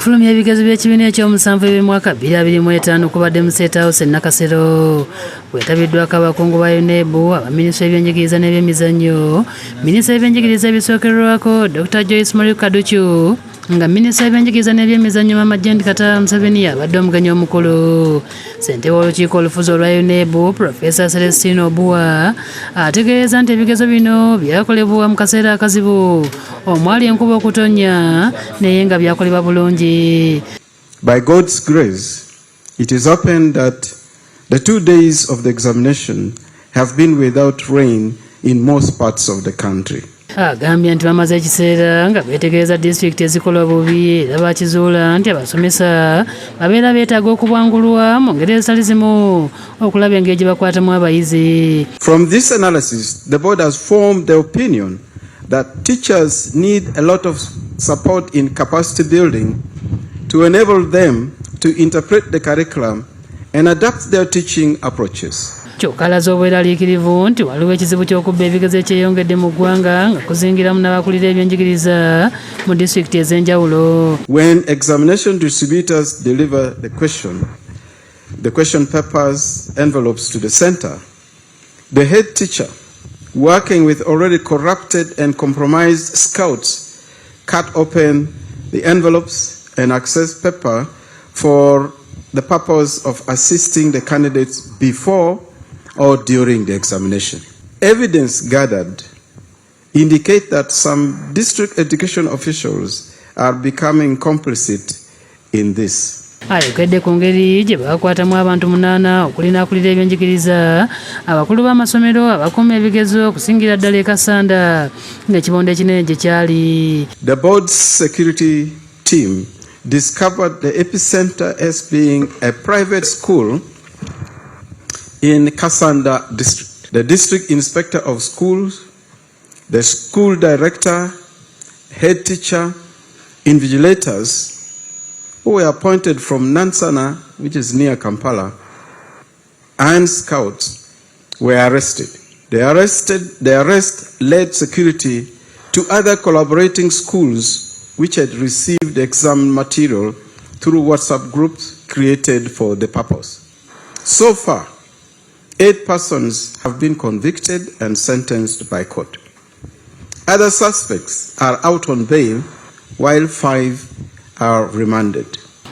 okufulumya ebigezo by'ekibiina ekyomusanvu eby'omwaka 2025 kubadde mu State House e Nakasero wetabiddwako abakungu ba UNEB, abaminisita b'ebyenjigiriza n'ebyemizannyo, minisita w'ebyenjigiriza ebisookerwako Dr. Joyce Kaduchu nga minisita w'ebyenjigiriza n'ebyemizannyo Mama Jendi Kata Museveni abadde omugenyi omukulu. Ssentebe w'olukiiko olufuzi olwa UNEB Professor Celestine Obuwa ategeeza nti ebigezo bino byakolebwa mu kaseera akazibu omwali enkuba okutonya naye nga byakolebwa bulungi. By God's grace, it is open that the 2 days of the examination have been without rain in most parts of the country. Agambye nti bamaze ekiseera nga beetegereza disitulikiti ezikola bubi era bakizuula nti abasomesa babeera beetaaga okubwangulwa mu ngeri ezitali zimu okulaba engeri gye bakwatamu abayizi. From this analysis, the board has formed the opinion that teachers need a lot of support in capacity building to enable them to interpret the curriculum and adapt their teaching approaches. Kyokka alaze obweraliikirivu nti waliwo ekizibu ky'okubba ebigezo ekyeyongedde mu ggwanga nga kuzingiramu n'abakulira ebyenjigiriza mu disitulikiti ez'enjawulo. When examination distributors deliver the question papers, envelopes to the center, the head teacher, working with already corrupted and compromised scouts, cut open the envelopes and access paper for the purpose of assisting the candidates before or during the examination. Evidence gathered indicate that some district education officials are becoming complicit in this. Ayokedde ku ngeri gye bakwatamu abantu 8 okulinakulira ebyenjigiriza, abakulu b'amasomero, abakuuma ebigezo okusingira ddala e Kasanda ng'ekibondo ekinene gye kyali. The board's security team discovered the epicenter as being a private school in Kasanda district. The district inspector of schools, the school director, head teacher, invigilators who were appointed from Nansana, which is near Kampala, and scouts were arrested. The arrest led security to other collaborating schools which had received exam material through WhatsApp groups created for the purpose. So far, 8 persons have been convicted and sentenced by court. Other suspects are out on bail, while 5 are remanded.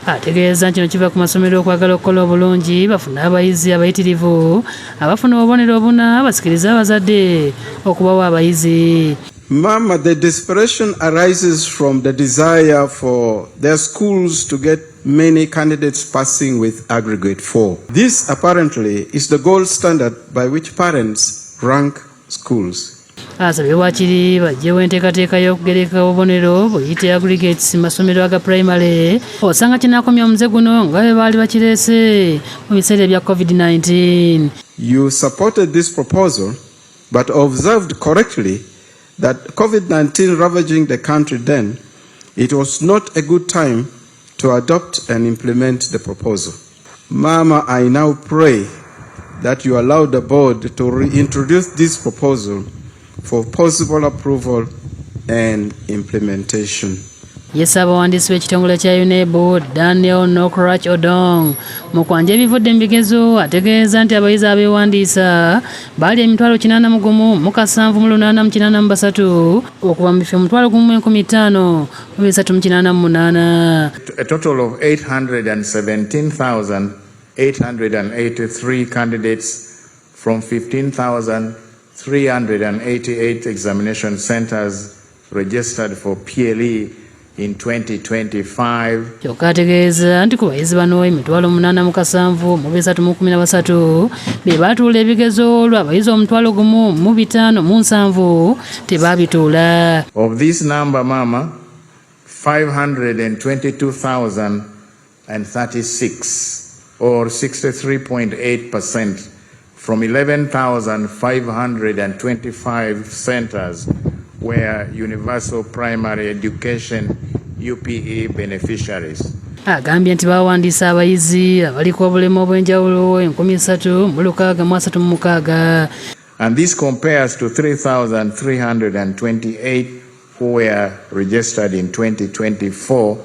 Ategeeza nti kino kiva ku masomero okwagala okukola obulungi bafuna abayizi abayitirivu abafuna obubonero obuna basikiriza abazadde okubawa abayizi. Mama, the desperation arises from the desire for their schools to get many candidates passing with aggregate 4. This apparently is the gold standard by which parents rank schools. Asabye wakiri bajjewo enteekateeka y'okugereka obubonero buyite aggregates mu masomero aga primary osanga kinaakomya omuze guno nga bwe baali bakireese mu biseera ebya COVID-19. You supported this proposal but observed correctly that COVID-19 ravaging the country then, it was not a good time to adopt and implement the proposal. Mama, I now pray that you allow the board to reintroduce this proposal for possible approval and implementation. Yes, abawandiisi b'ekitongole kya UNEB Daniel Nokrach Odong mu kwanja ebivudde mu bigezo ategeeza nti abayizi abeewandiisa baali 8,783 okuva mu bifo 15,388. A total of 817,883 candidates from 15,388 examination centers registered for PLE in 2025. Kyokka ategeeza nti ku bayizi bano 8,713 be baatuula ebigezo olwo abayizi 1,507 tebaabituula. Of this number, Mama, 522,036 or 63.8% from 11,525 centers were universal primary education UPE beneficiaries. Agambye nti bawandiisa abayizi abaliko obulemu obw'enjawulo 3,636. And this compares to 3,328 who were registered in 2024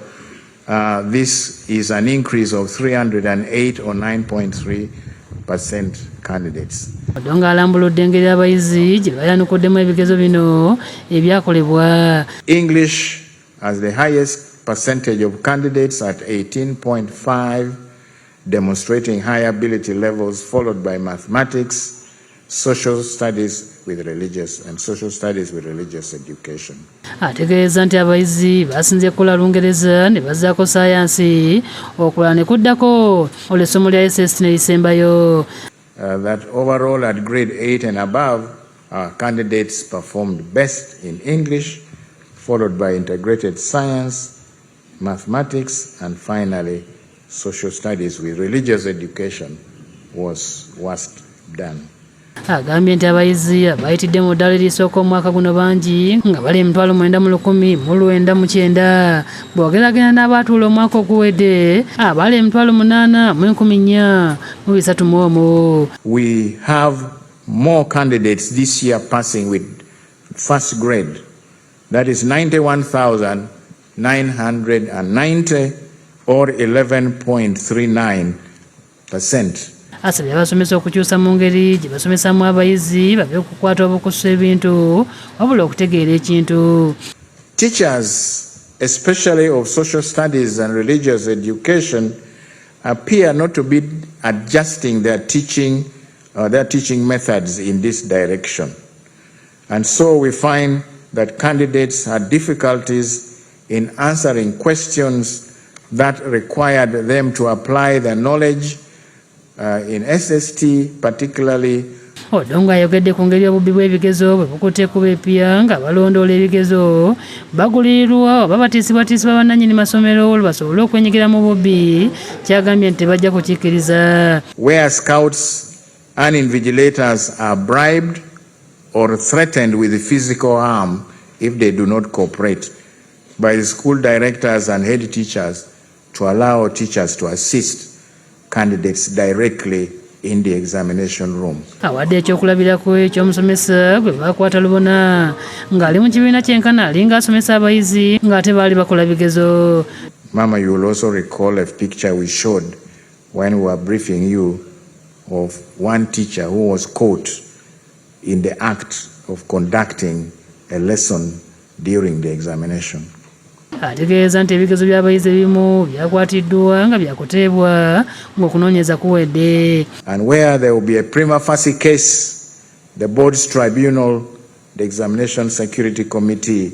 This is an increase of 308 or 9.3% candidates. Odonga alambuludde engeri abayizi gye bayanukuddemu ebigezo bino ebyakolebwa. English has the highest percentage of candidates at 18.5, demonstrating high ability levels, followed by mathematics, social studies with religious education. Ategeeza nti abayizi basinze kukola Lungereza ne bazzaako saayansi, okulala ne kuddako olw'essomo lya SS ne lisembayo. That overall at grade 8 and above, our candidates performed best in English, followed by integrated science, mathematics, and finally social studies with religious education was worst done. Agambye nti abayizi abayitidde mu ddala erisooka omwaka guno bangi nga bali 9,199 bw'ogeraganya n'abaatuula omwaka oguwedde abali 8,431. We have more candidates this year passing with first grade. That is 91,990 or 11.39%. Asabye abasomesa okukyusa mu ngeri gye basomesamu abayizi babe okukwata obukusu ebintu wabula okutegeera ekintu. Teachers, especially of social studies and religious education, appear not to be adjusting their teaching methods in this direction. And so we find that candidates had difficulties in answering questions that required them to apply their knowledge in SST particularly. Odongo ayogedde ku ngeri obubbi bw'ebigezo bwe bukutte kuba epya nga balondoola ebigezo bagulirirwa oba batiisibwatiisibwa bannannyini masomero olwo basobole okwenyigira mu bubbi, kyagambye nti tebajja kukiikiriza. Where scouts and invigilators are bribed or threatened with physical harm if they do not cooperate by the school directors and head teachers to allow teachers to assist candidates directly in the examination room. Awadde ekyokulabirako eky'omusomesa gwe baakwata lubona ng'ali mu kibiina kyenkana alinga asomesa abayizi ng'ate baali bakola bigezo. Mama, you will also recall a picture we showed when we were briefing you of one teacher who was caught in the act of conducting a lesson during the examination. Ategeeza nti ebigezo by'abayizi ebimu byakwatiddwa nga byakuteebwa ng'okunoonyeza kuwedde. And where there will be a prima facie case, the board's tribunal, the examination security committee,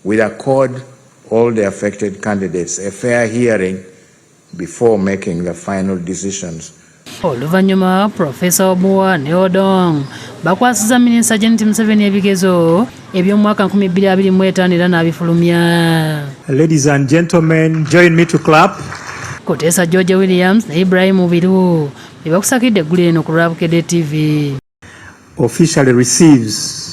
will accord all the affected candidates a fair hearing before making the final decisions. Oluvannyuma Profesa Obuwa ne Odong bakwasiza Minisita Janet Museveni ebigezo eby'omwaka 2025 era n'abifulumya. Ladies and gentlemen, join me to clap. Kuteesa George Williams ne Ibrahim Mubiru be bakusakidde eggulu eno ku Bukedde TV. Officially receives